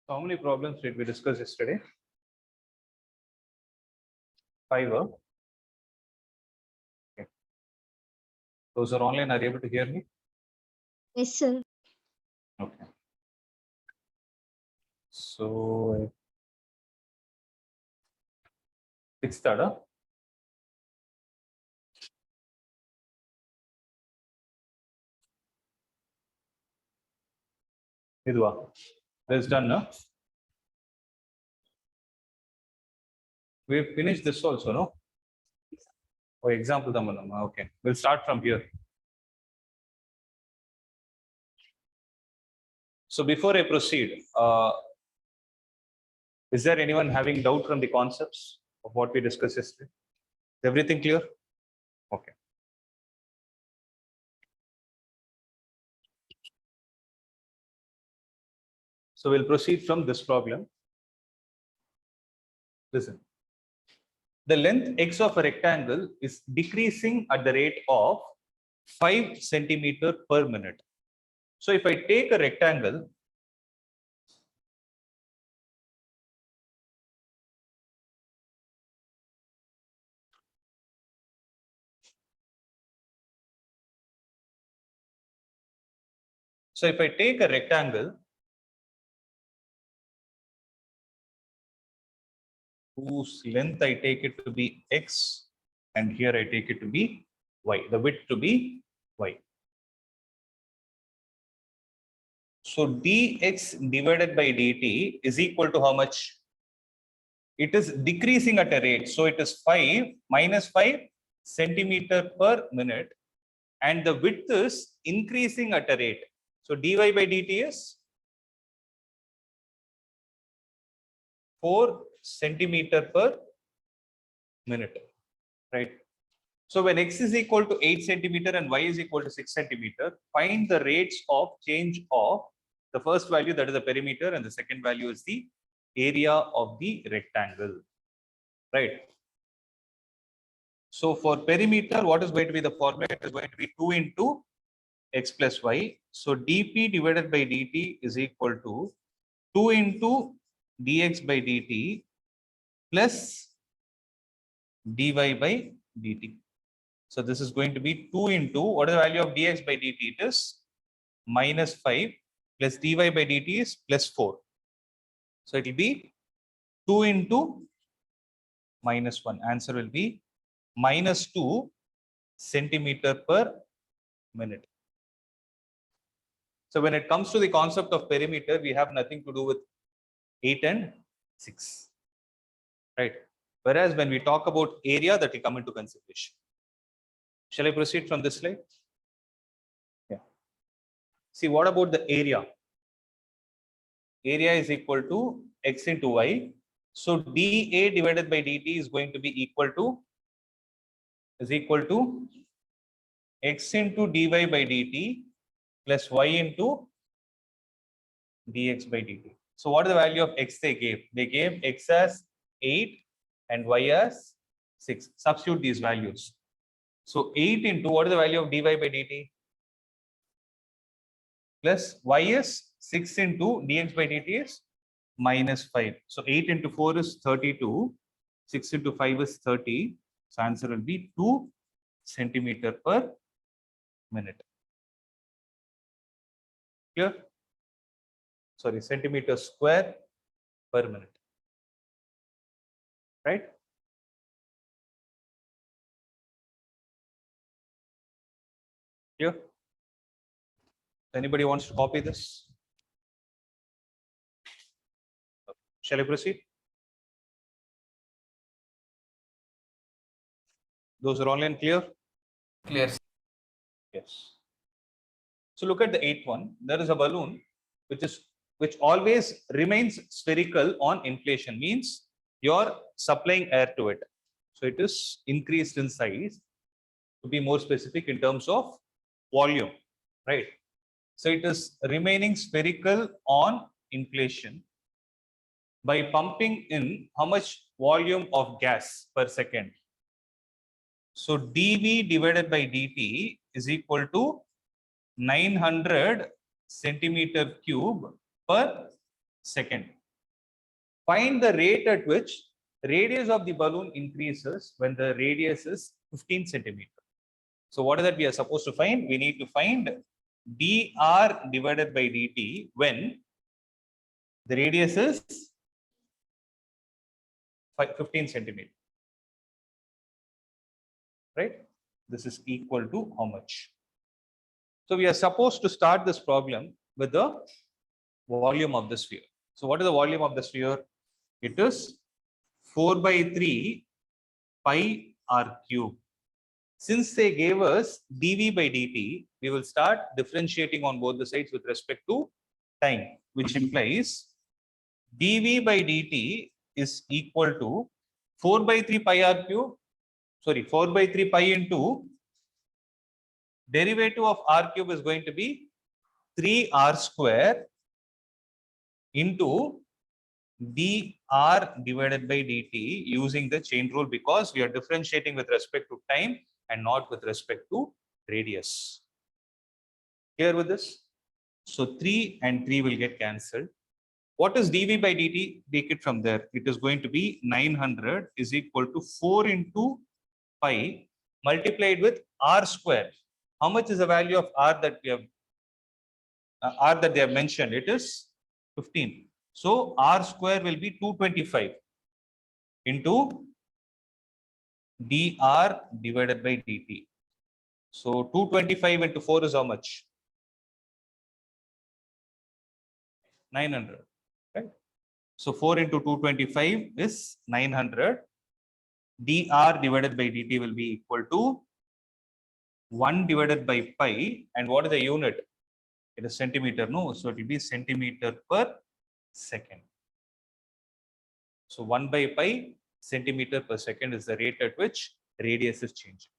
So how many problems did we discuss yesterday? 5. Okay. Those are online. Are you able to hear me? Yes, sir. Okay. So 6th order. Idua. That's done, no? We've finished this also, no? Oh, example. Okay. We'll start from here. So before I proceed, is there anyone having doubt from the concepts of what we discussed yesterday? Is everything clear? Okay. So we'll proceed from this problem. Listen. The length x of a rectangle is decreasing at the rate of 5 centimeter per minute. So if I take a rectangle, whose length I take it to be x, and here I take it to be y, the width to be y. So dx divided by dt is equal to how much? It is decreasing at a rate. So it is 5 minus 5 centimeter per minute, and the width is increasing at a rate. So dy by dt is 4 centimeter per minute, right? So when x is equal to 8 centimeter and y is equal to 6 centimeter, find the rates of change of the first value, that is the perimeter, and the second value is the area of the rectangle, right? So for perimeter, what is going to be the formula? It is going to be 2 into x plus y. So dp divided by dt is equal to 2 into dx by dt plus dy by dt. So this is going to be 2 into, what is the value of dx by dt? It is minus 5 plus dy by dt is plus 4. So it will be 2 into minus 1. Answer will be minus 2 centimeter per minute. So when it comes to the concept of perimeter, we have nothing to do with 8 and 6, right? Whereas when we talk about area, that will come into consideration. Shall I proceed from this slide? Yeah. See, what about the area? Area is equal to x into y. So dA divided by dt is going to be equal to x into dy by dt plus y into dx by dt. So what is the value of x they gave? They gave x as 8 and y as 6. Substitute these values. So 8 into, what is the value of dy by dt? Plus y is 6 into dx by dt is minus 5. So 8 into 4 is 32. 6 into 5 is 30. So answer will be 2 centimeter per minute. Here? Sorry, centimeter square per minute. Right? Here? Anybody wants to copy this? Shall I proceed? Those are online clear? Clear. Yes. So look at the 8th one. There is a balloon which always remains spherical on inflation, means you're supplying air to it. So it is increased in size, to be more specific in terms of volume, right? So it is remaining spherical on inflation by pumping in how much volume of gas per second. So dV divided by dt is equal to 900 centimeter cube per second. Find the rate at which radius of the balloon increases when the radius is 15 centimeter. So what is that we are supposed to find? We need to find dr divided by dt when the radius is 15 centimeter. Right? This is equal to how much? So we are supposed to start this problem with the volume of the sphere. So what is the volume of the sphere? It is 4 by 3 pi r cube. Since they gave us dv by dt, we will start differentiating on both the sides with respect to time, which implies dv by dt is equal to 4 by 3 pi r cube, 4 by 3 pi into derivative of r cube is going to be 3r square into dr divided by dt using the chain rule, because we are differentiating with respect to time and not with respect to radius. Clear with this? So 3 and 3 will get cancelled. What is dv by dt? Take it from there. It is going to be 900 is equal to 4 into pi multiplied with r square. How much is the value of r that we have r that they have mentioned? It is 15. So r square will be 225 into dr divided by dt. So 225 into 4 is how much? 900. Right? So 4 into 225 is 900. dr divided by dt will be equal to 1 divided by pi. And what is the unit? It is centimeter, no? So it will be centimeter per second. So 1 by pi centimeter per second is the rate at which radius is changing.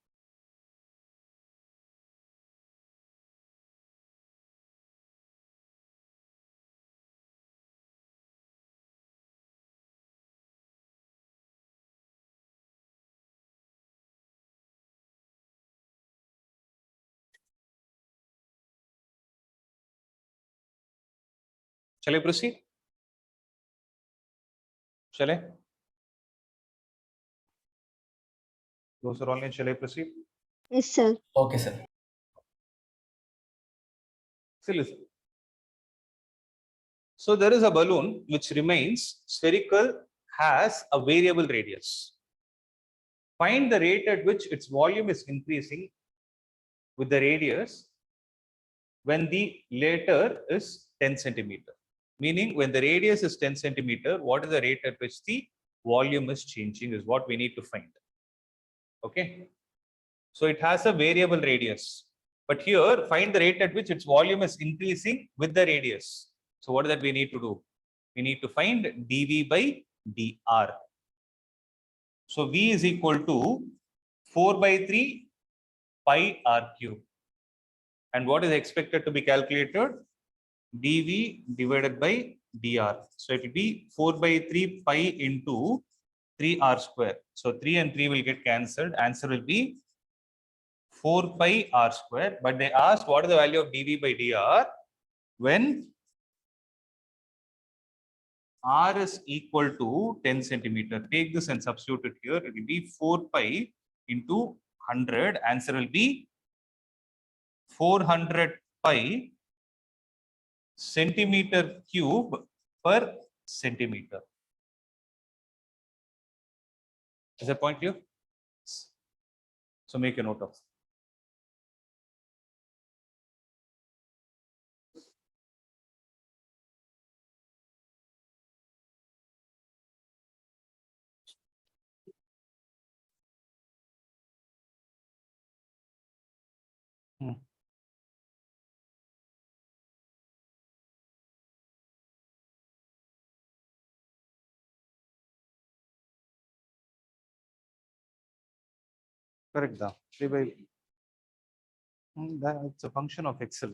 Shall I proceed? Shall I? Those are online. Shall I proceed? Yes, sir. Okay, sir. So listen. So there is a balloon which remains spherical, has a variable radius. Find the rate at which its volume is increasing with the radius when the later is 10 centimeter. Meaning when the radius is 10 centimeter, what is the rate at which the volume is changing is what we need to find. Okay. So it has a variable radius. But here, find the rate at which its volume is increasing with the radius. So what is that we need to do? We need to find dv by dr. So v is equal to 4 by 3 pi r cube. And what is expected to be calculated? dv divided by dr. So it will be 4 by 3 pi into 3r square. So 3 and 3 will get cancelled. Answer will be 4 pi r square. But they asked what is the value of dv by dr when r is equal to 10 centimeter. Take this and substitute it here. It will be 4 pi into 100. Answer will be 400 pi centimeter cube per centimeter. Is that point clear? So make a note of. Correct. 3 by that's a function of XII.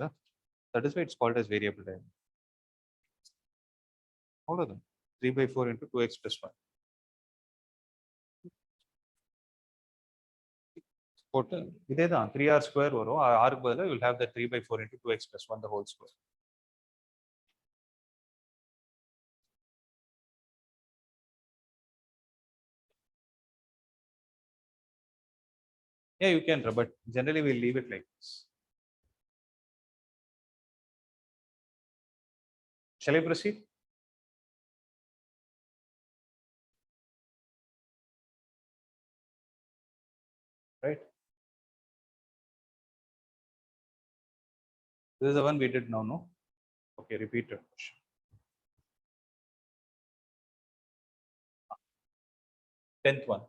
That is why it's called as variable time. All of them. 3 by 4 into 2x plus 1. இதே தான் 3r square வரும். r க்கு பதிலா you will have the 3 by 4 into 2x plus 1 the whole square. Yeah, you can, but generally we'll leave it like this. Shall I proceed? Right. This is the one we did now, no? Okay, repeated question. 10th one.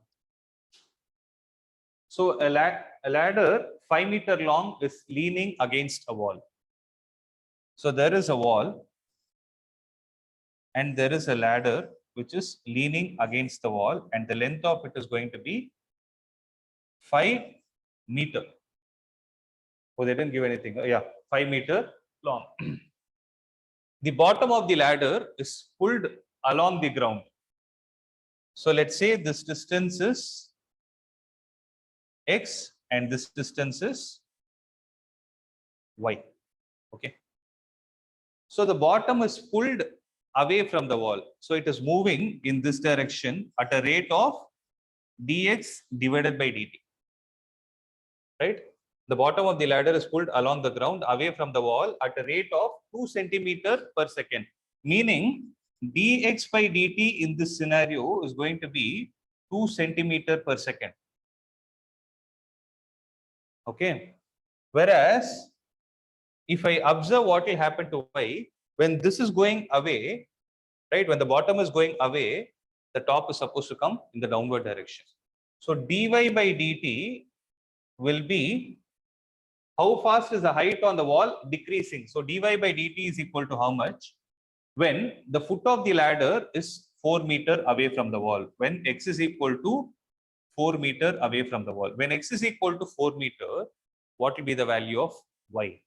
So a ladder 5 meter long is leaning against a wall. So there is a wall and there is a ladder which is leaning against the wall, and the length of it is going to be 5 meter. Oh, they didn't give anything. Oh, yeah, 5 meter long. The bottom of the ladder is pulled along the ground. So let's say this distance is x and this distance is y. Okay. So the bottom is pulled away from the wall. So it is moving in this direction at a rate of dx divided by dt. Right? The bottom of the ladder is pulled along the ground away from the wall at a rate of 2 centimeters per second. Meaning dx by dt in this scenario is going to be 2 centimeters per second. Okay. Whereas if I observe what will happen to y, when this is going away, right, when the bottom is going away, the top is supposed to come in the downward direction. So dy by dt will be, how fast is the height on the wall? Decreasing. So dy by dt is equal to how much? When the foot of the ladder is 4 meter away from the wall. When x is equal to 4 meter away from the wall. When x is equal to 4 meter, what will be the value of y?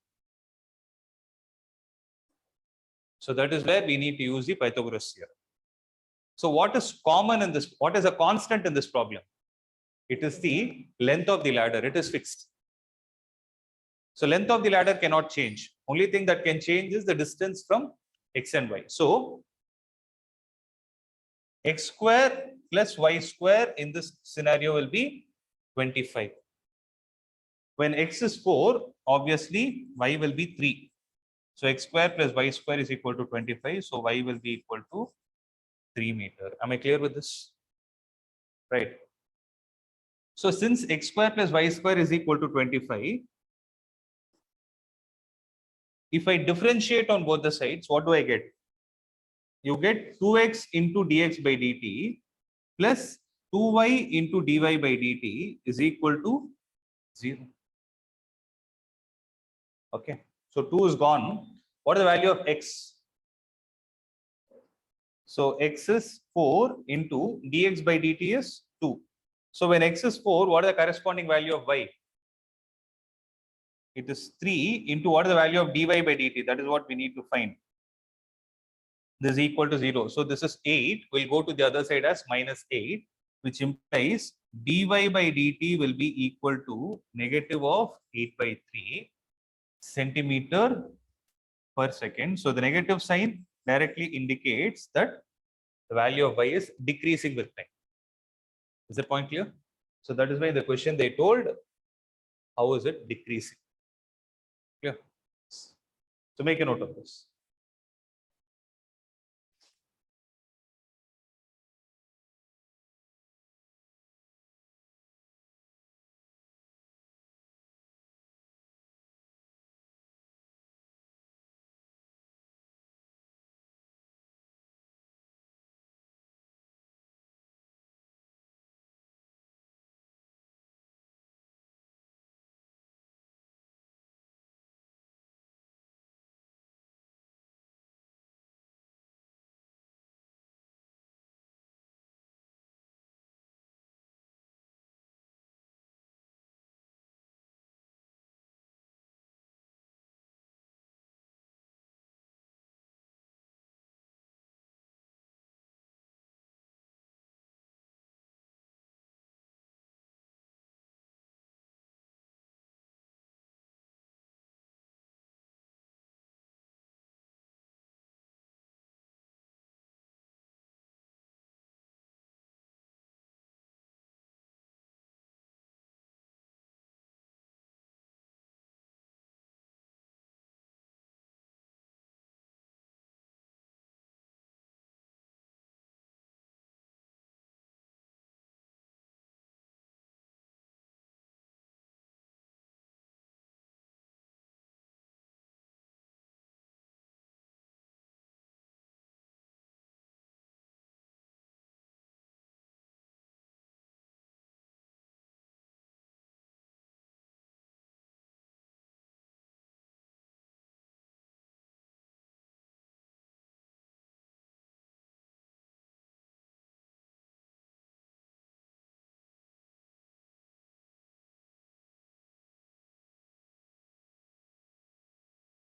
So that is where we need to use the Pythagoras theorem. So what is common in this? What is a constant in this problem? It is the length of the ladder. It is fixed. So length of the ladder cannot change. Only thing that can change is the distance from x and y. So x square plus y square in this scenario will be 25. When x is 4, obviously y will be 3. So x square plus y square is equal to 25. So y will be equal to 3 meter. Am I clear with this? Right. So since x square plus y square is equal to 25, if I differentiate on both the sides, what do I get? You get 2x into dx by dt plus 2y into dy by dt is equal to 0. Okay. So 2 is gone. What is the value of x? So x is 4 into dx by dt is 2. So when x is 4, what is the corresponding value of y? It is 3 into what is the value of dy by dt? That is what we need to find. This is equal to 0. So this is 8. We'll go to the other side as minus 8, which implies dy by dt will be equal to negative of 8 by 3 centimeter per second. So the negative sign directly indicates that the value of y is decreasing with time. Is the point clear? So that is why the question they told, how is it decreasing? Clear? So make a note of this.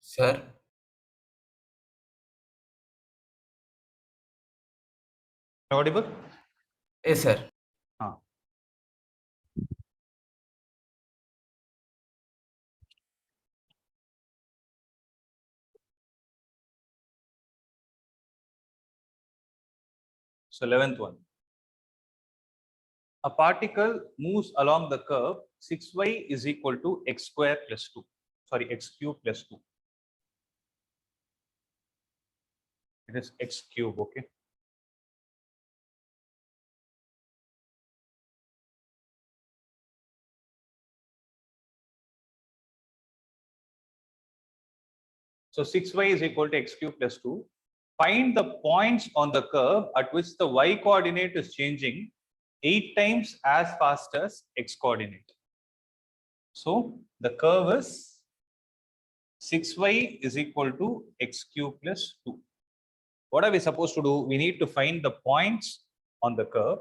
Sir, Audible? yes, sir. Ah. So 11th one. A particle moves along the curve 6y is equal to x square plus 2. Sorry, x cube plus 2. It is x cube, okay? So 6y is equal to x cube plus 2. Find the points on the curve at which the y coordinate is changing 8 times as fast as x coordinate. So the curve is 6y is equal to x cube plus 2. What are we supposed to do? We need to find the points on the curve.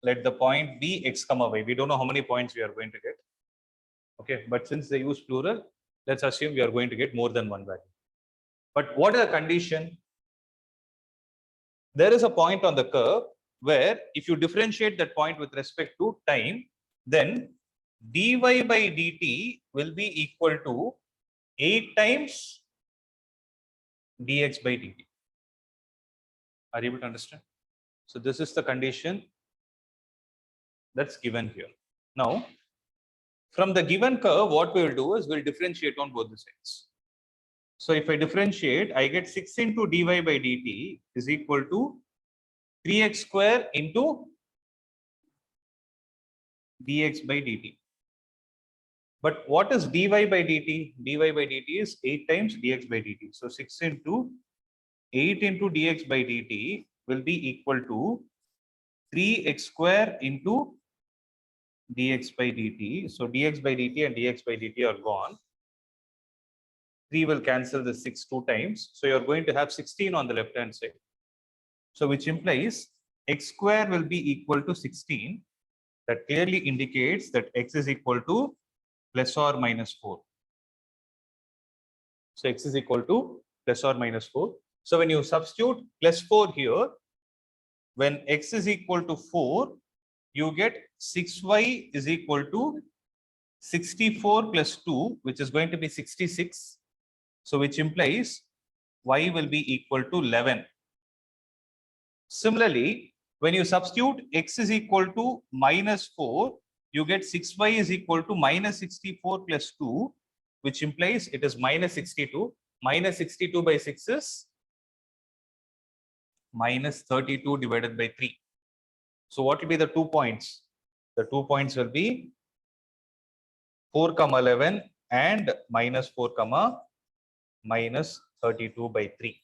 Let the point be x comma y. We don't know how many points we are going to get. Okay, but since they use plural, let's assume we are going to get more than one value. But what is the condition? There is a point on the curve where if you differentiate that point with respect to time, then dy by dt will be equal to 8 times dx by dt. Are you able to understand? So this is the condition that's given here. Now, from the given curve, what we will do is we'll differentiate on both the sides. So if I differentiate, I get 6 into dy by dt is equal to 3x square into dx by dt. But what is dy by dt? Dy by dt is 8 times dx by dt. So 6 into 8 into dx by dt will be equal to 3x square into dx by dt. So dx by dt and dx by dt are gone. 3 will cancel the 6 two times. So you're going to have 16 on the left hand side. So which implies x square will be equal to 16. That clearly indicates that x is equal to plus or minus 4. So x is equal to plus or minus 4. So when you substitute plus 4 here, when x is equal to 4, you get 6y is equal to 64 plus 2, which is going to be 66. So which implies y will be equal to 11. Similarly, when you substitute x is equal to minus 4, you get 6y is equal to minus 64 plus 2, which implies it is minus 62. Minus 62 by 6 is minus 32 divided by 3. So what will be the 2 points? The 2 points will be 4 comma 11 and minus 4 comma minus 32 by 3.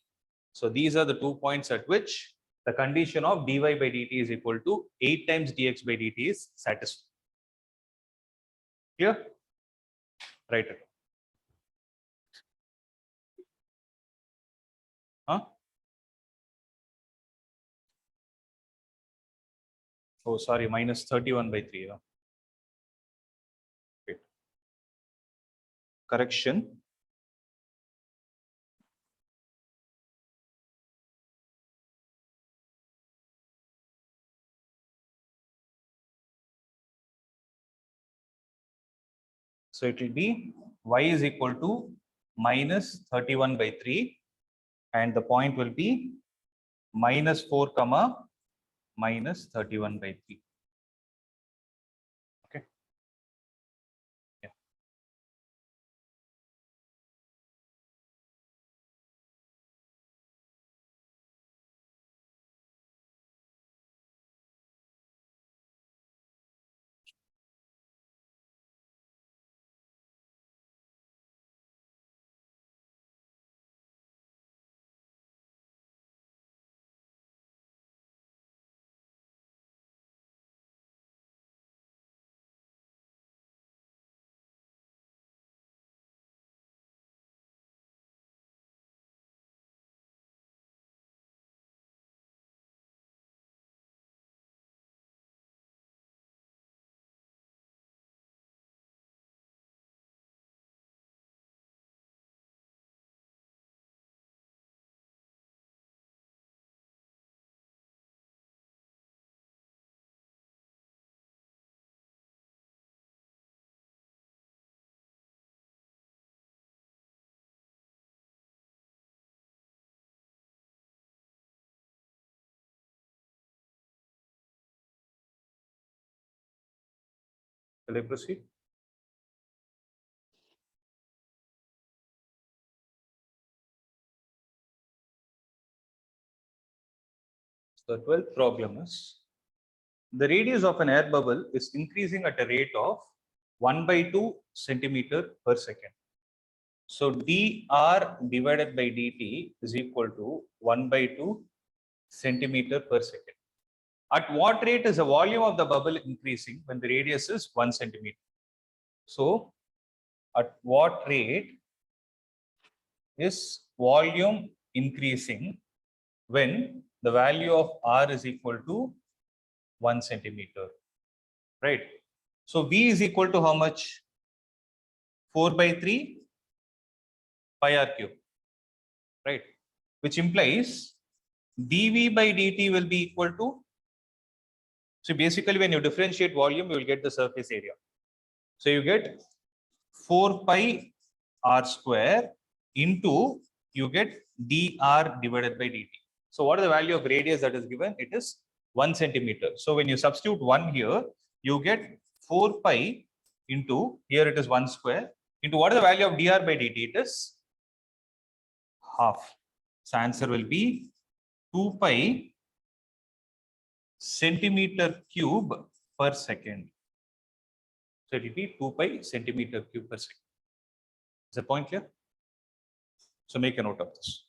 So these are the 2 points at which the condition of dy by dt is equal to 8 times dx by dt is satisfied. Clear? Right. Huh? Oh, sorry, minus 31 by 3. Wait. Correction. So it will be y is equal to minus 31 by 3 and the point will be minus 4 comma minus 31 by 3. Okay. Yeah. Shall I proceed? So the 12th problem is the radius of an air bubble is increasing at a rate of 1/2 centimeter per second. So dr divided by dt is equal to 1/2 centimeter per second. At what rate is the volume of the bubble increasing when the radius is 1 centimeter? So at what rate is volume increasing when the value of r is equal to 1 centimeter, right? So V is equal to how much? 4/3 pi r cube, right? Which implies dV by dt will be equal to, so basically when you differentiate volume, you will get the surface area. So you get 4 pi r square into, you get dr divided by dt. So what is the value of radius that is given? It is 1 centimeter. So when you substitute 1 here, you get 4 pi into, here it is 1 square, into what is the value of dr by dt? It is half. So answer will be 2 pi centimeter cube per second. So it will be 2 pi centimeter cube per second. Is the point clear? So make a note of this.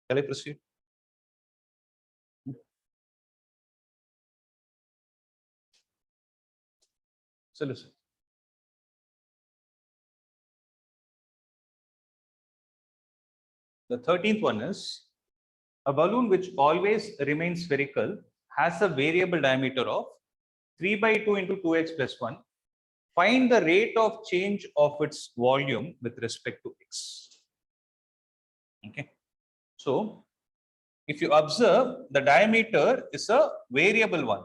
Shall I proceed? So listen. The 13th one is a balloon which always remains spherical has a variable diameter of 3/2 into 2x plus 1. Find the rate of change of its volume with respect to x. Okay. So if you observe, the diameter is a variable one.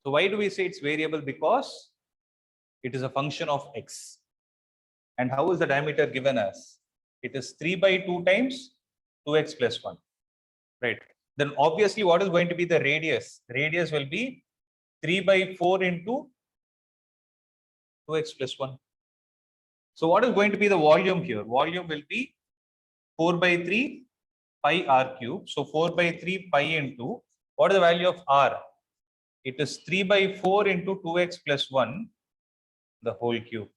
So why do we say it's variable? Because it is a function of x. And how is the diameter given as? It is 3/2 times 2x plus 1. Right. Then obviously what is going to be the radius? Radius will be 3/4 into 2x plus 1. So what is going to be the volume here? Volume will be 4/3 pi r cube. So 4/3 pi into, what is the value of r? It is 3/4 into 2x plus 1, the whole cube.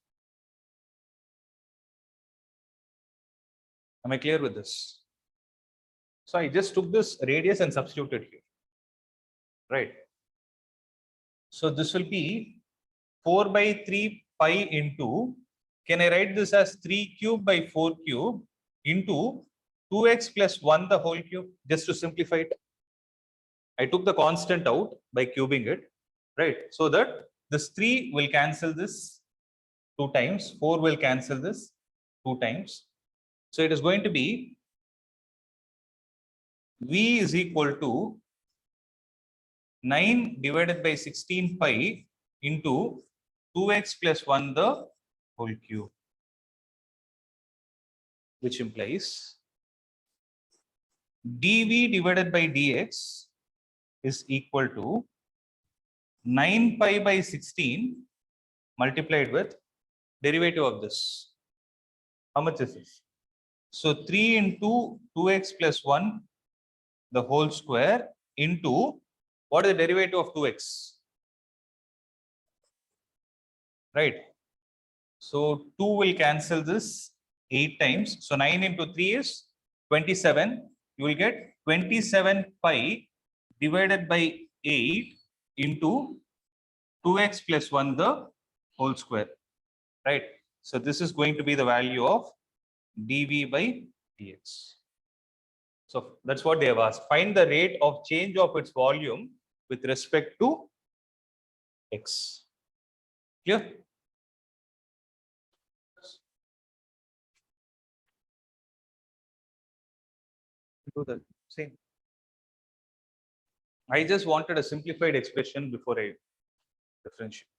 Am I clear with this? So I just took this radius and substituted here, right? So this will be 4 by 3 pi into, can I write this as 3 cube by 4 cube into 2x plus 1 the whole cube, just to simplify it. I took the constant out by cubing it, right? So that this 3 will cancel this 2 times, 4 will cancel this 2 times. So it is going to be V is equal to 9 divided by 16 pi into 2x plus 1 the whole cube, which implies dv divided by dx is equal to 9 pi by 16 multiplied with derivative of this. How much is this? So 3 into 2x plus 1 the whole square into, what is the derivative of 2x? Right. So 2 will cancel this 8 times. So 9 into 3 is 27. You will get 27 pi divided by 8 into 2x plus 1 the whole square. Right. So this is going to be the value of dv by dx. So that's what they have asked. Find the rate of change of its volume with respect to x. Clear? Do the same. I just wanted a simplified expression before I differentiate.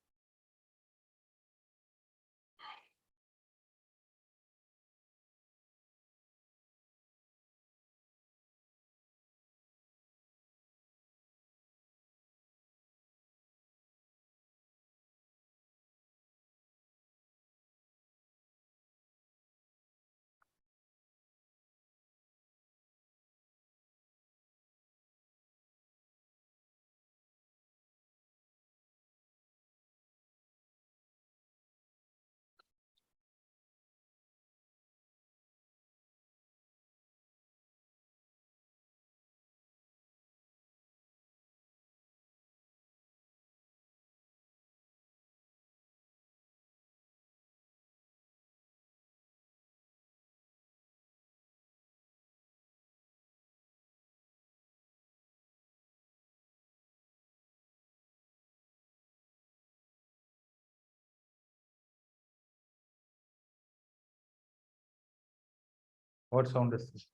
What sound is this?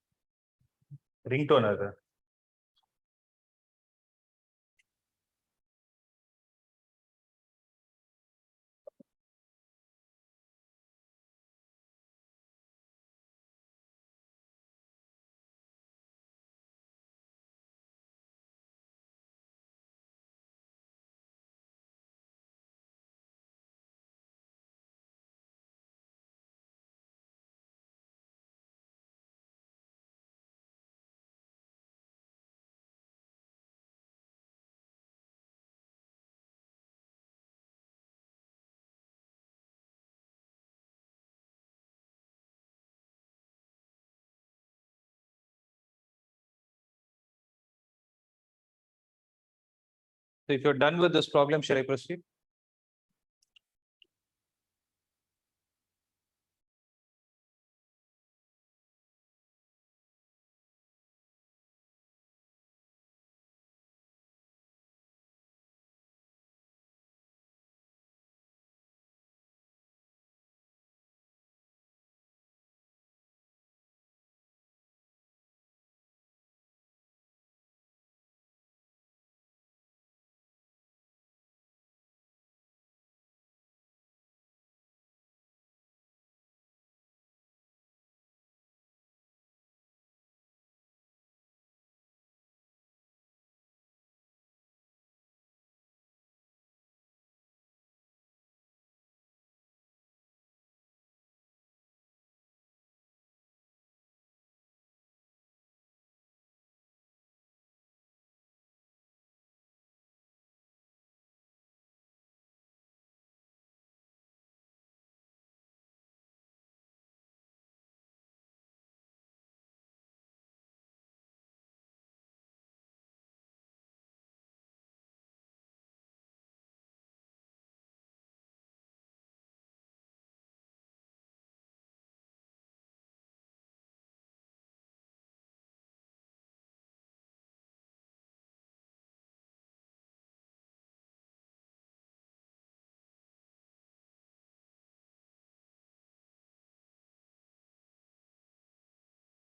Ringtone are So if you're done with this problem, shall I proceed?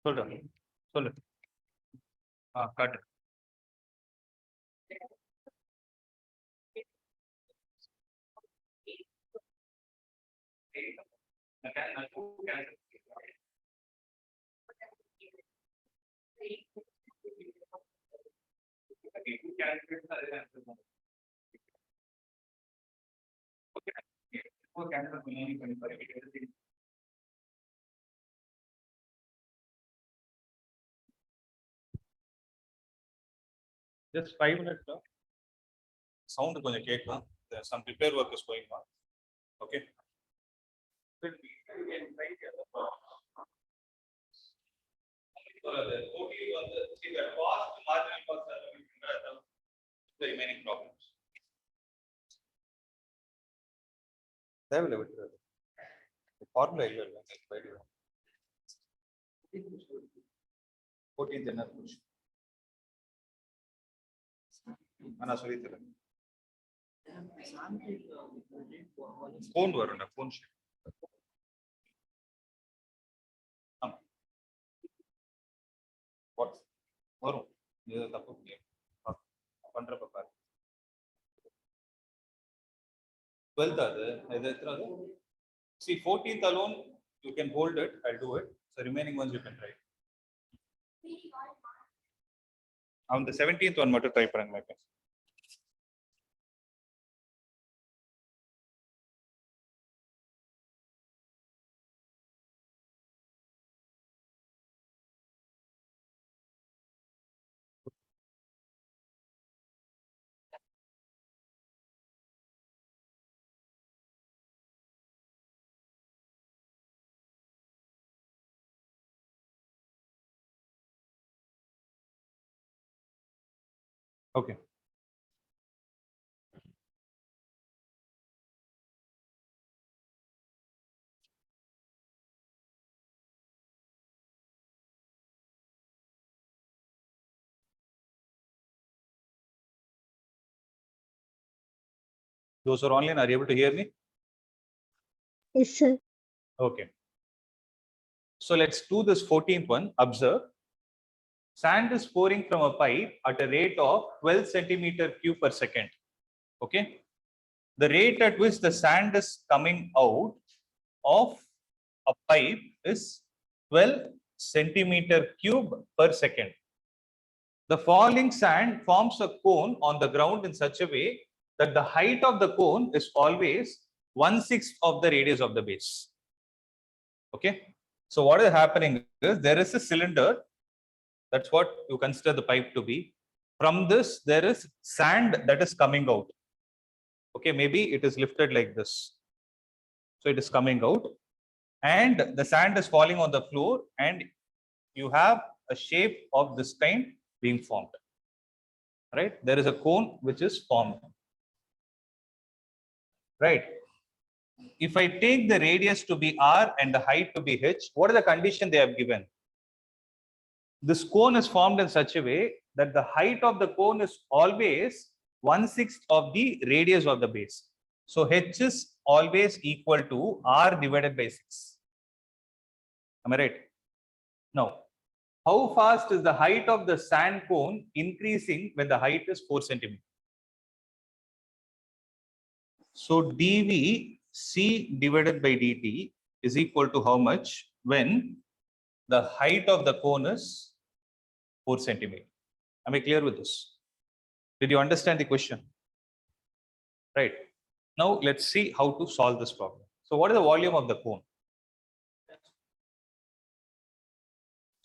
சொல்லு. காட்டு. Just 5 minutes. Sound கொஞ்சம் கேட்கும். Some repair work is going on. Okay. The remaining problems. தேவையில்லை விட்டுறது. Formula இல்லை 14th என்ன போச்சு? நான் சொல்லி தரேன். ஃபோன் வரும்டா, ஃபோன் வரும். இது தப்பு பண்றப்ப பாரு. 12th அது இது எத்தனாவது? See 14th alone you can hold it. I'll do it. So remaining ones you can try. On the 17th one மட்டும் ட்ரை பண்ணுங்க ma'am. Okay. Those who are online, are you able to hear me? Yes, sir. Okay. So let's do this 14th one. Observe. Sand is pouring from a pipe at a rate of 12 centimeter cube per second. Okay. The rate at which the sand is coming out of a pipe is 12 centimeter cube per second. The falling sand forms a cone on the ground in such a way that the height of the cone is always 1/6 of the radius of the base. Okay. So what is happening is there is a cylinder. That's what you consider the pipe to be. From this, there is sand that is coming out. Okay, maybe it is lifted like this. So it is coming out and the sand is falling on the floor and you have a shape of this kind being formed. Right? There is a cone which is formed. Right? If I take the radius to be r and the height to be h, what is the condition they have given? This cone is formed in such a way that the height of the cone is always 1/6 of the radius of the base. So h is always equal to r divided by 6. Am I right? Now, how fast is the height of the sand cone increasing when the height is 4 centimeters? So dv c divided by dt is equal to how much when the height of the cone is 4 centimeters. Am I clear with this? Did you understand the question? Right. Now let's see how to solve this problem. So what is the volume of the cone?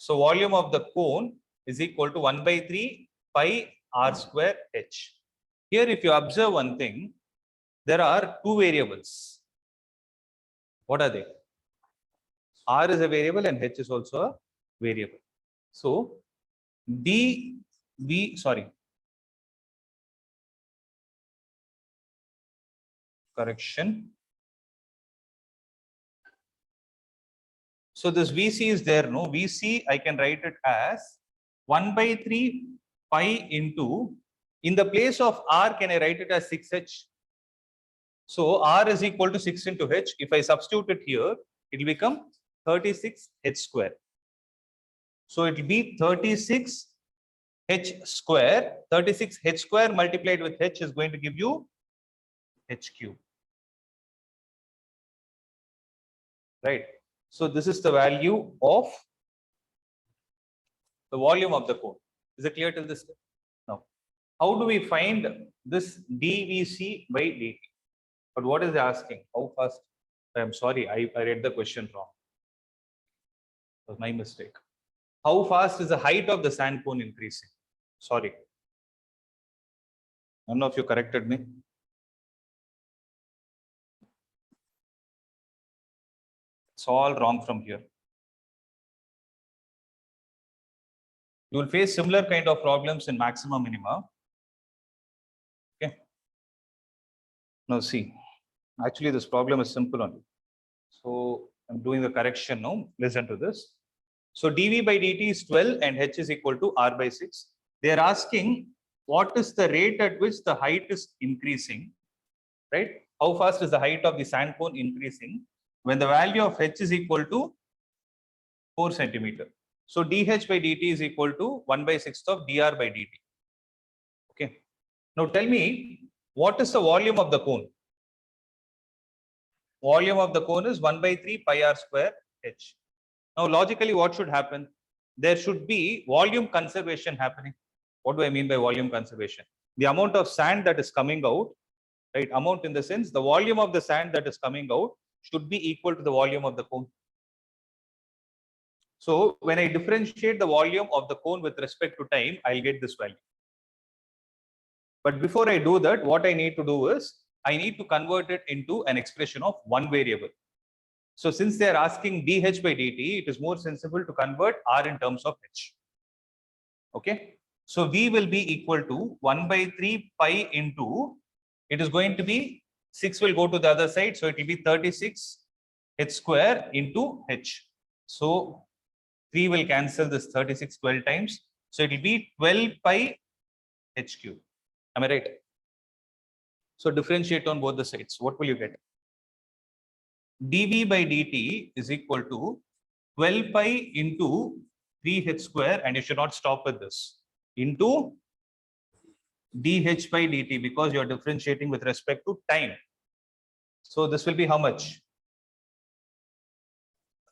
So volume of the cone is equal to 1/3 pi r square h. Here if you observe one thing, there are two variables. What are they? R is a variable and h is also a variable. So correction. So this VC is there, no? VC, I can write it as 1/3 pi into, in the place of R, can I write it as 6h? So R is equal to 6 into h. If I substitute it here, it will become 36h square. So it will be 36 h square. 36 h square multiplied with h is going to give you h cube. Right. So this is the value of the volume of the cone. Is it clear till this step? Now, how do we find this dVc by dt? But what is it asking? How fast? I'm sorry, I read the question wrong. It was my mistake. How fast is the height of the sand cone increasing? Sorry. None of you corrected me. It's all wrong from here. You will face similar kind of problems in maximum minima. Okay. Now see, actually this problem is simple only. So I'm doing the correction now. Listen to this. So dV by dt is 12 and h is equal to r by 6. They are asking what is the rate at which the height is increasing, right? How fast is the height of the sand cone increasing when the value of h is equal to 4 centimeter. So dh by dt is equal to 1 by 6th of dr by dt. Okay. Now tell me, what is the volume of the cone? Volume of the cone is 1 by 3 pi r square h. Now, logically, what should happen? There should be volume conservation happening. What do I mean by volume conservation? The amount of sand that is coming out, right? Amount in the sense, the volume of the sand that is coming out should be equal to the volume of the cone. So, when I differentiate the volume of the cone with respect to time, I'll get this value. But before I do that, what I need to do is, I need to convert it into an expression of one variable. So since they are asking dh by dt, it is more sensible to convert r in terms of h. Okay. So v will be equal to 1 by 3 pi into, it is going to be 6 will go to the other side. So it will be 36 h square into h. So 3 will cancel this 36 12 times. So it will be 12 pi h cube. Am I right? So differentiate on both the sides. What will you get? dV by dt is equal to 12 pi into 3h square, and you should not stop with this, into dh by dt, because you are differentiating with respect to time. So this will be how much?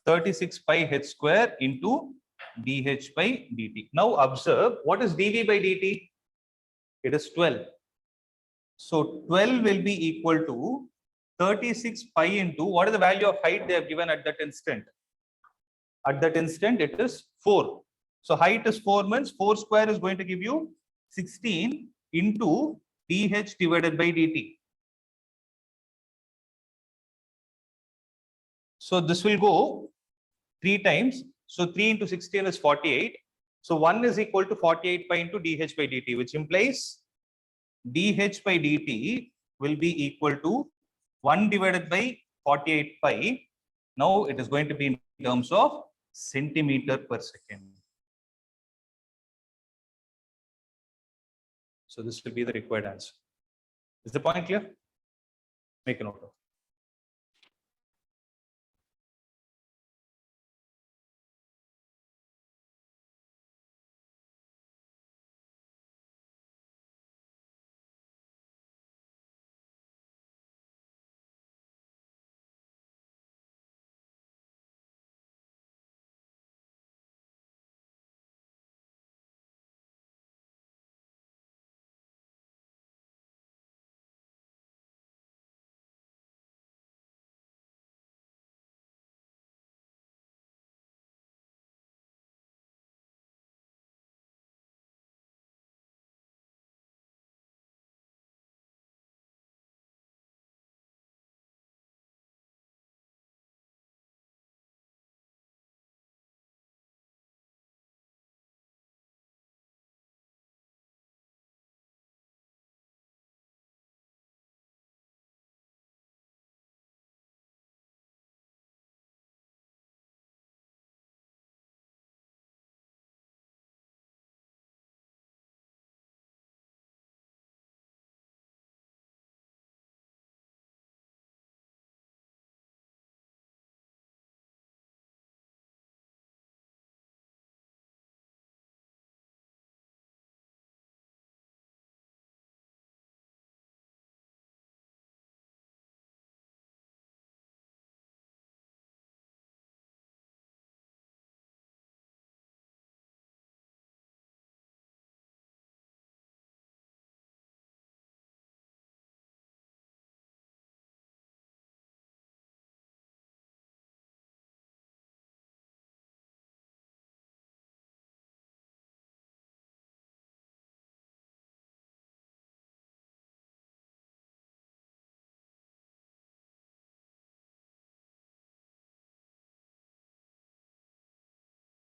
36 pi h square into dh by dt. Now observe, what is dV by dt? It is 12. So 12 will be equal to 36 pi into, what is the value of height they have given at that instant? At that instant, it is 4. So height is 4 means 4 square is going to give you 16 into dh divided by dt. So this will go 3 times. So 3 into 16 is 48. So 1 is equal to 48 pi into dh by dt, which implies dh by dt will be equal to 1 divided by 48 pi. Now it is going to be in terms of centimeter per second. So this will be the required answer. Is the point clear? Make a note of it.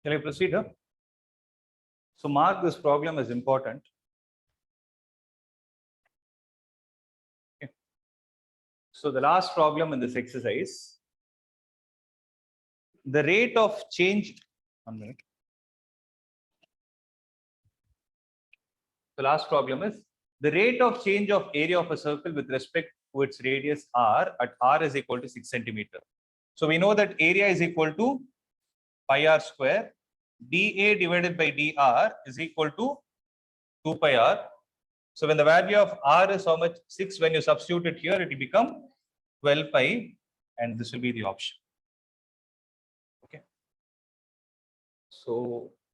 Shall I proceed? Huh? So mark this problem as important. Okay. So the last problem in this exercise, the rate of change, 1 minute. The last problem is the rate of change of area of a circle with respect to its radius r at r is equal to 6 centimeter. So we know that area is equal to pi r square. dA divided by dr is equal to 2 pi r. So when the value of r is how much? 6. When you substitute it here, it will become 12 pi, and this will be the option. Okay. So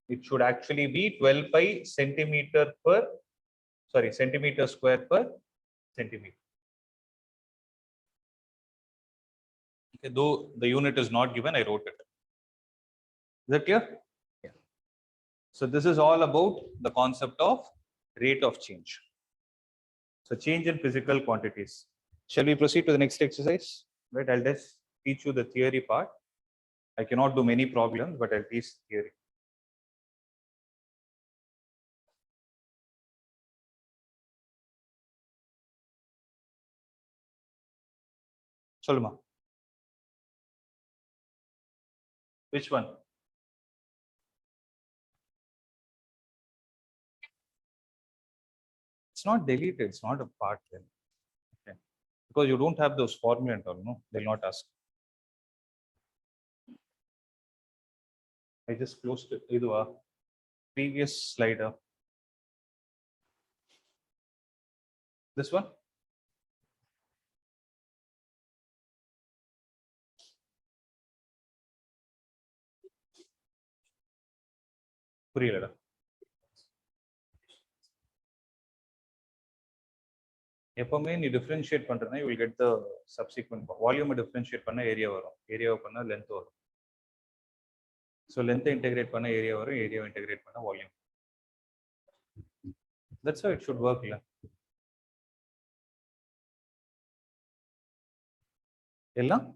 it should actually be 12 pi centimeter square per centimeter. Okay, though the unit is not given, I wrote it. Is that clear? Yeah. So this is all about the concept of rate of change. So change in physical quantities. Shall we proceed to the next exercise? Right, I'll just teach you the theory part. I cannot do many problems, but I'll teach theory. Solma. Which one? It's not deleted, it's not a part then. Okay. Because you don't have those formula and all, no, they'll not ask. I just closed it. Idu previous slider. This one? புரியலடா. எப்பவுமே நீ differentiate பண்றேன்னா you will get the subsequent volume differentiate பண்ண area வரும், ஏரியாவை பண்ணா length வரும். So length integrate பண்ண area வரும், ஏரியா integrate பண்ண volume. That's how it should work. இல்ல எல்லாம்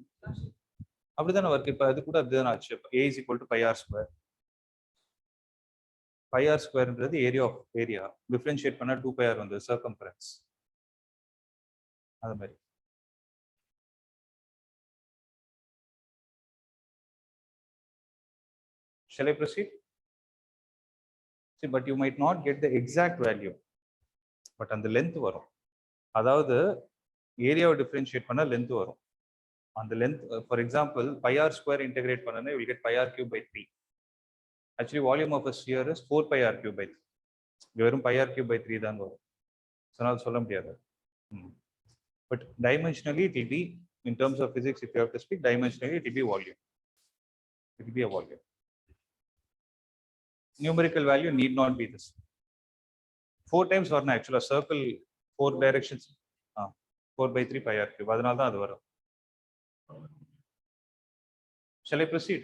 அப்படிதானே ஒர்க். இப்போ அது கூட அப்படிதான் ஆச்சு. A is equal to pi r square. Pi r squareன்றது ஏரியா ஆஃப் ஏரியா, டிஃபரன்ஷியேட் பண்ணா 2 pi r வந்து சர்க்கம்ஃபரன்ஸ். அது மாதிரி. Shall I proceed? See, but you might not get the exact value. But on the length வரும். அதாவது ஏரியாவை differentiate பண்ணா length வரும். அந்த length, for example pi r square integrate பண்ணனா you will get pi r cube by 3. Actually volume of a sphere is 4 pi r cube by 3. வெறும் pi r cube by 3 தான் வரும். சொன்னால் சொல்ல முடியாது. But dimensionally it will be, in terms of physics, if you have to speak dimensionally, it will be volume. It will be a volume. Numerical value need not be this. 4 times வரணும் actually. Circle 4 directions. 4 by 3 pi r cube. அதனால தான் அது வரும். Shall I proceed?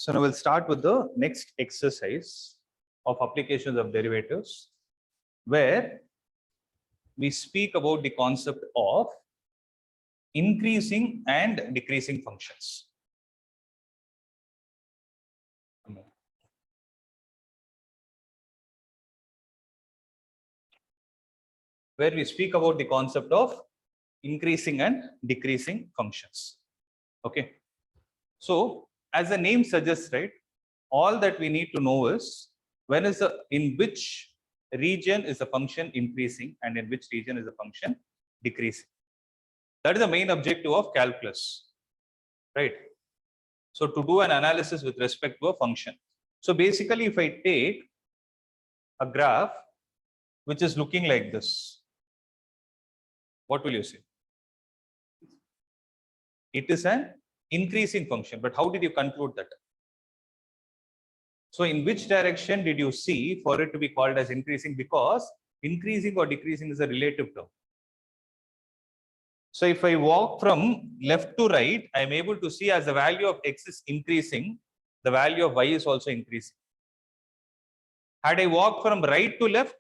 So now we'll start with the next exercise of applications of derivatives, where we speak about the concept of increasing and decreasing functions. Where we speak about the concept of increasing and decreasing functions. Okay. So as the name suggests, right, all that we need to know is in which region is the function increasing and in which region is the function decreasing. That is the main objective of calculus, right? So to do an analysis with respect to a function. So basically, if I take a graph which is looking like this, what will you say? It is an increasing function, but how did you conclude that? So in which direction did you see for it to be called as increasing? Because increasing or decreasing is a relative term. So if I walk from left to right, I am able to see as the value of x is increasing, the value of y is also increasing. Had I walked from right to left,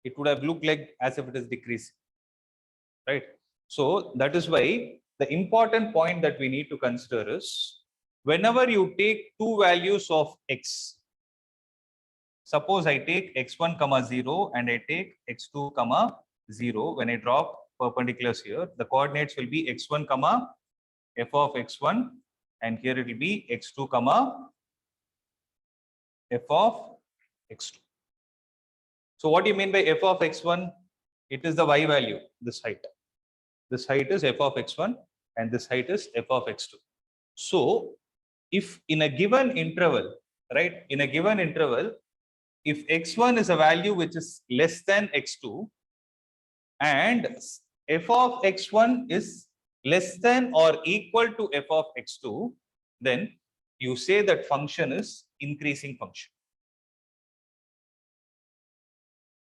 it would have looked like as if it is decreasing, right? So that is why the important point that we need to consider is whenever you take two values of x, suppose I take x1 comma 0 and I take x2 comma 0. When I drop perpendiculars here, the coordinates will be x1 comma f of x1 and here it will be x2 comma f of x2. So what do you mean by f of x1? It is the y value, this height. This height is f of x1 and this height is f of x2. So if in a given interval, right, in a given interval, if x1 is a value which is less than x2 and f of x1 is less than or equal to f of x2, then you say that function is increasing function.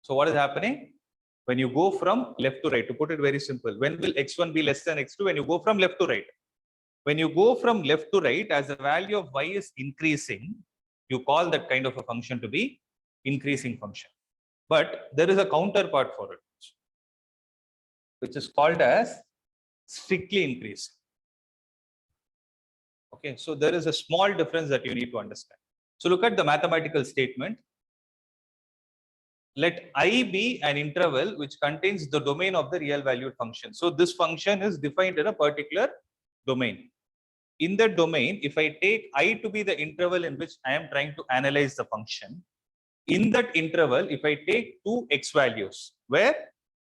So what is happening? When you go from left to right, to put it very simple, when will x1 be less than x2? When you go from left to right. When you go from left to right, as the value of y is increasing, you call that kind of a function to be increasing function. But there is a counterpart for it, which is called as strictly increasing. Okay, so there is a small difference that you need to understand. So look at the mathematical statement. Let I be an interval which contains the domain of the real valued function. So this function is defined in a particular domain. In the domain, if I take I to be the interval in which I am trying to analyze the function, in that interval, if I take two x values, where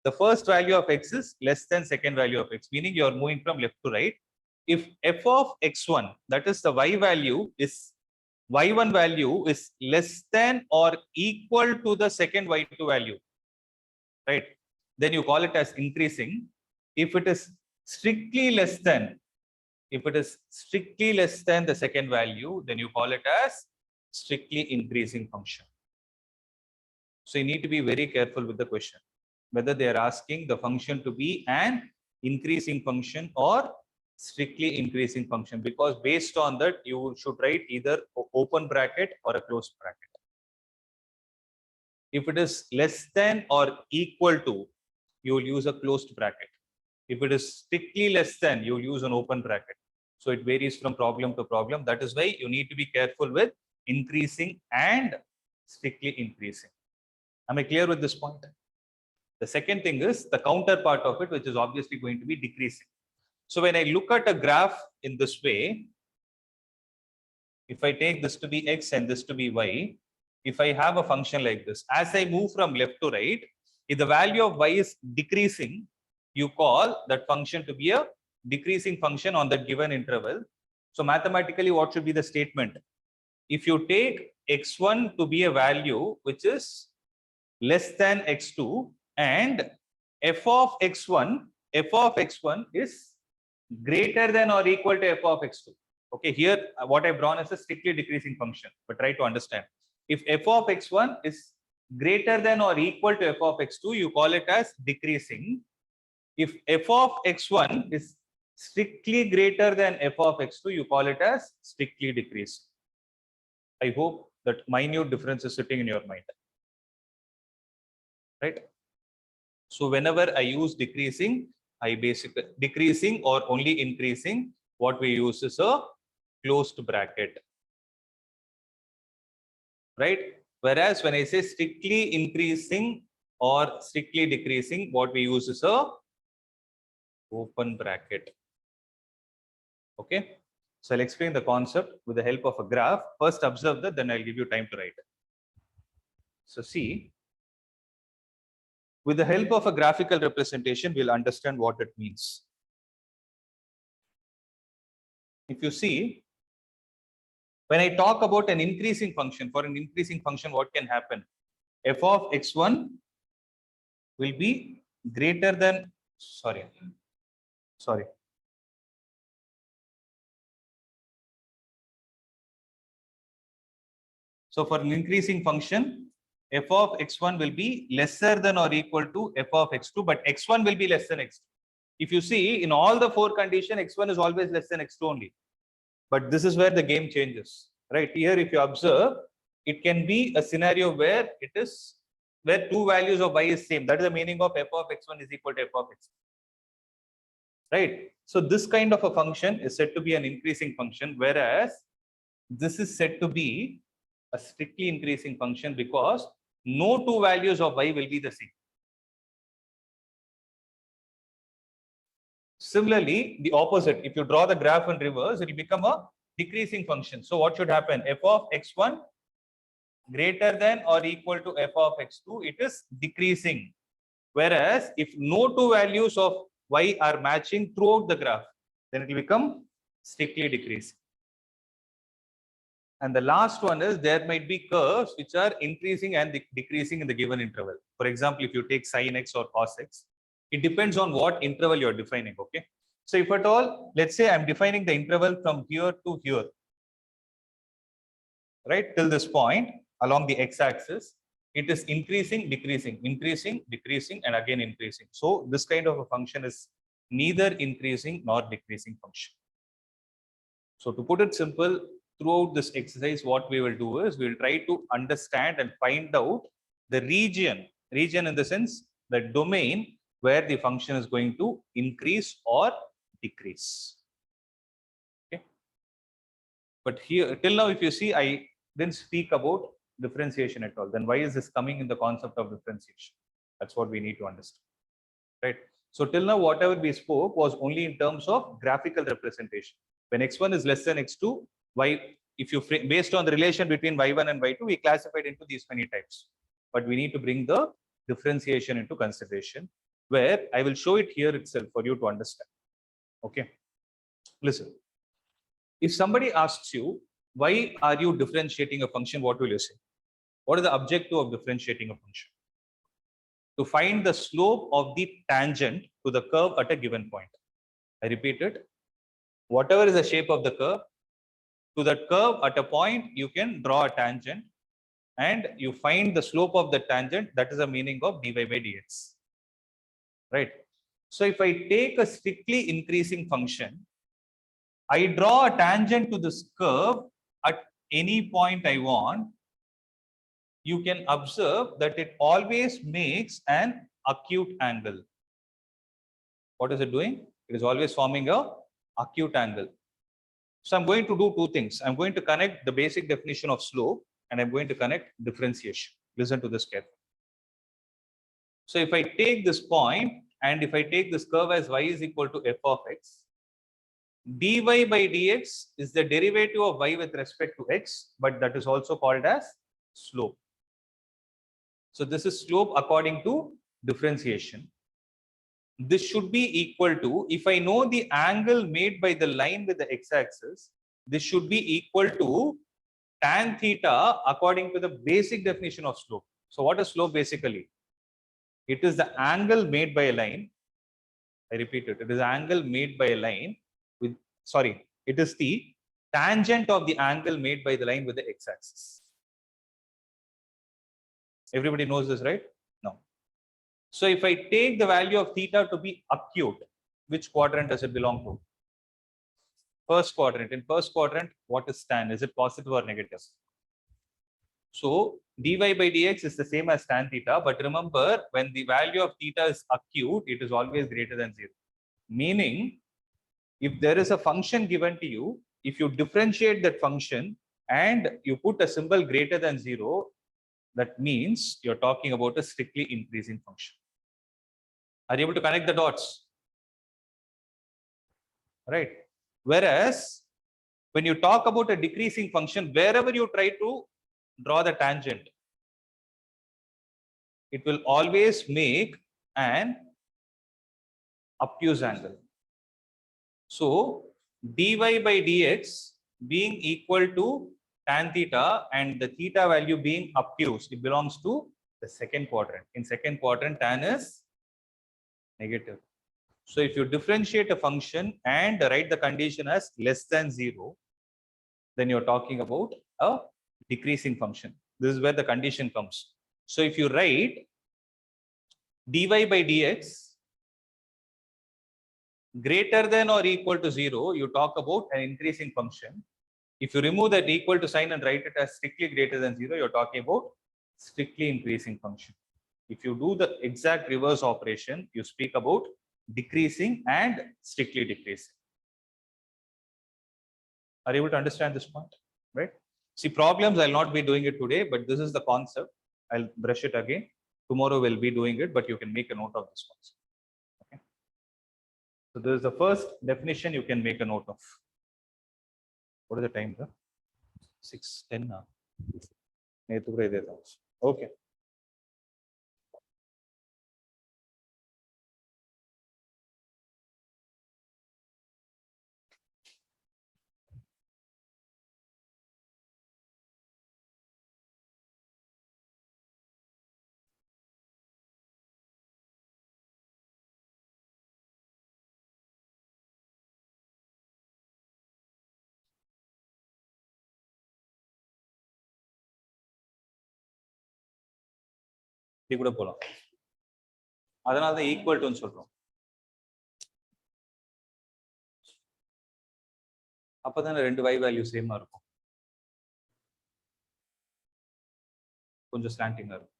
the first value of x is less than second value of x, meaning you are moving from left to right. If f of x1, that is the y value, is y1 value is less than or equal to the second y2 value, right? Then you call it as increasing. If it is strictly less than, if it is strictly less than the second value, then you call it as strictly increasing function. So you need to be very careful with the question, whether they are asking the function to be an increasing function or strictly increasing function, because based on that, you should write either open bracket or a closed bracket. If it is less than or equal to, you will use a closed bracket. If it is strictly less than, you will use an open bracket. So it varies from problem to problem. That is why you need to be careful with increasing and strictly increasing. Am I clear with this point? The second thing is the counterpart of it, which is obviously going to be decreasing. So when I look at a graph in this way, if I take this to be x and this to be y, if I have a function like this, as I move from left to right, if the value of y is decreasing, you call that function to be a decreasing function on that given interval. So mathematically, what should be the statement? If you take x1 to be a value which is less than x2 and f of x1 is greater than or equal to f of x2. Okay, here what I've drawn is a strictly decreasing function, but try to understand. If f of x1 is greater than or equal to f of x2, you call it as decreasing. If f of x1 is strictly greater than f of x2, you call it as strictly decreasing. I hope that minute difference is sitting in your mind. Right? So whenever I use decreasing, I basically decreasing or only increasing, what we use is a closed bracket. Right? Whereas when I say strictly increasing or strictly decreasing, what we use is a open bracket. Okay. So I'll explain the concept with the help of a graph. First observe that, then I'll give you time to write. So see, with the help of a graphical representation, we'll understand what it means. If you see, when I talk about an increasing function, for an increasing function, what can happen? F of x1 will be greater than, sorry. So for an increasing function, f of x1 will be lesser than or equal to f of x2, but x1 will be less than x2. If you see in all the four conditions, x1 is always less than x2 only. But this is where the game changes, right? Here, if you observe, it can be a scenario where it is where two values of y is same. That is the meaning of f of x1 is equal to f of x2. Right? So this kind of a function is said to be an increasing function, whereas this is said to be a strictly increasing function because no two values of y will be the same. Similarly, the opposite, if you draw the graph in reverse, it will become a decreasing function. So what should happen? F of x1 greater than or equal to f of x2, it is decreasing. Whereas if no two values of y are matching throughout the graph, then it will become strictly decreasing. And the last one is there might be curves which are increasing and decreasing in the given interval. For example, if you take sin x or cos x, it depends on what interval you're defining. Okay. So if at all, let's say I'm defining the interval from here to here, right, till this point along the x-axis, it is increasing, decreasing, increasing, decreasing, and again increasing. So this kind of a function is neither increasing nor decreasing function. So to put it simple, throughout this exercise, what we will do is we'll try to understand and find out the region in the sense, the domain where the function is going to increase or decrease. Okay. But here, till now, if you see, I didn't speak about differentiation at all. Then why is this coming in the concept of differentiation? That's what we need to understand, right? So till now, whatever we spoke was only in terms of graphical representation. When x1 is less than x2, if you based on the relation between y1 and y2, we classified into these many types. But we need to bring the differentiation into consideration, where I will show it here itself for you to understand. Okay, listen. If somebody asks you, why are you differentiating a function? What will you say? What is the objective of differentiating a function? To find the slope of the tangent to the curve at a given point. I repeat it. Whatever is the shape of the curve, to that curve at a point, you can draw a tangent and you find the slope of the tangent. That is the meaning of dy by dx. Right? So if I take a strictly increasing function, I draw a tangent to this curve at any point I want, you can observe that it always makes an acute angle. What is it doing? It is always forming a acute angle. So I'm going to do two things. I'm going to connect the basic definition of slope and I'm going to connect differentiation. Listen to this carefully. So if I take this point and if I take this curve as y is equal to f of x, dy by dx is the derivative of y with respect to x, but that is also called as slope. So this is slope according to differentiation. This should be equal to, if I know the angle made by the line with the x-axis, this should be equal to tan theta according to the basic definition of slope. So what is slope basically? It is the angle made by a line. I repeat it. It is angle made by a line with, sorry, it is the tangent of the angle made by the line with the x-axis. Everybody knows this, right? No. So if I take the value of theta to be acute, which quadrant does it belong to? First quadrant. In first quadrant, what is tan? Is it positive or negative? So dy by dx is the same as tan theta, but remember, when the value of theta is acute, it is always greater than 0. Meaning, if there is a function given to you, if you differentiate that function and you put a symbol greater than 0, that means you're talking about a strictly increasing function. Are you able to connect the dots? Right. Whereas, when you talk about a decreasing function, wherever you try to draw the tangent, it will always make an obtuse angle. So, dy by dx being equal to tan theta and the theta value being obtuse, it belongs to the second quadrant. In second quadrant, tan is negative. So if you differentiate a function and write the condition as less than 0, then you're talking about a decreasing function. This is where the condition comes. So if you write dy by dx greater than or equal to 0, you talk about an increasing function. If you remove that equal to sign and write it as strictly greater than 0, you're talking about strictly increasing function. If you do the exact reverse operation, you speak about decreasing and strictly decreasing. Are you able to understand this point? Right? See, problems, I'll not be doing it today, but this is the concept. I'll brush it again. Tomorrow we'll be doing it, but you can make a note of this concept. Okay. So this is the first definition you can make a note of. What is the time? 6:10 now. Okay. இப்படி கூட போலாம். அதனால தான் equal டுன்னு சொல்றோம். அப்பதான் ரெண்டு y value சேமா இருக்கும். கொஞ்சம் ஸ்லாண்டிங்கா இருக்கும்.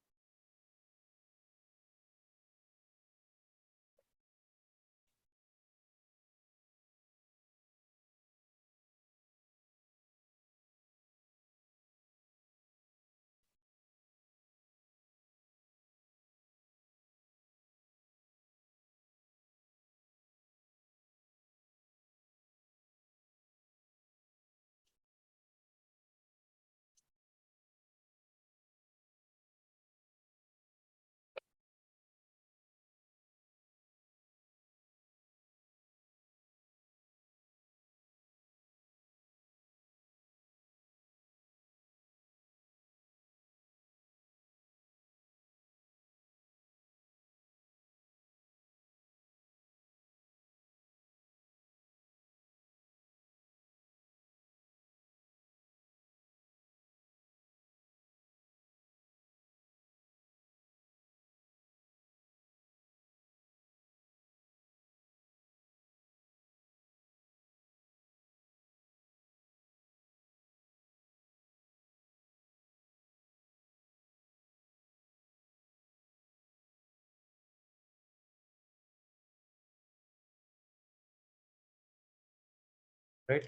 Right?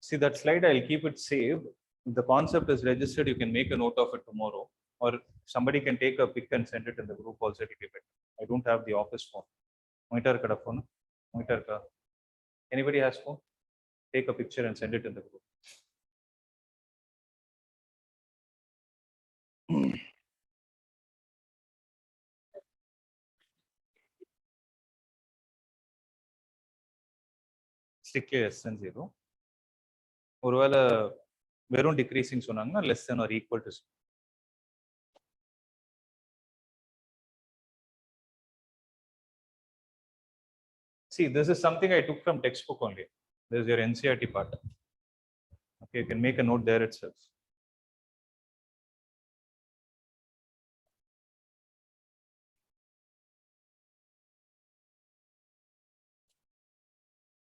See that slide, I'll keep it saved. If the concept is registered, you can make a note of it tomorrow, or somebody can take a pic and send it in the group also to give it. I don't have the office phone. Monitor kada phone. Monitor ka. Anybody has phone? Take a picture and send it in the group. Strictly less than 0. ஒருவேளை வெறும் decreasing சொன்னாங்கன்னா less than or equal to 0. See, this is something I took from textbook only. This is your NCERT part. Okay, you can make a note there itself.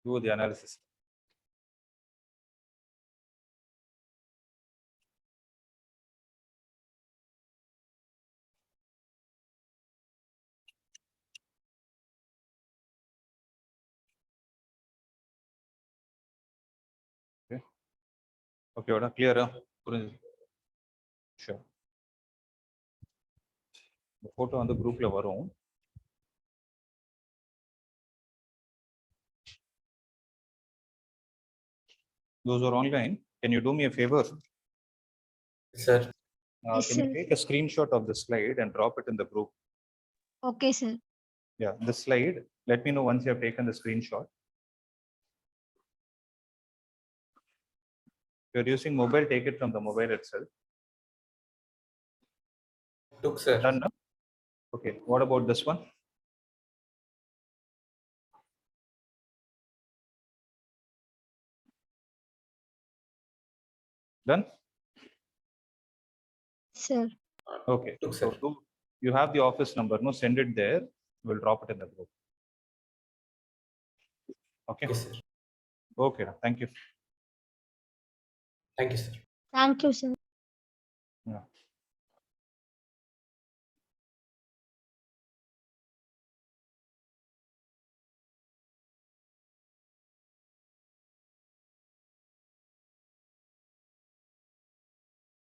Do the analysis. Okay. Okay, oda clear? Sure. The photo on the group la varum. Those are online. Can you do me a favor? Sir. Yes, Can you sir. take a screenshot of the slide and drop it in the group? Okay, sir. Yeah, the slide. Let me know once you have taken the screenshot. If you're using mobile, take it from the mobile itself. Took, sir. Done, no? Okay, what about this one? Done? Sir. Okay. Took, So sir. you have the office number. No, send it there. We'll drop it in the group. Okay. Okay, sir. Okay. Thank you. Thank you, sir. Thank you, sir. Yeah.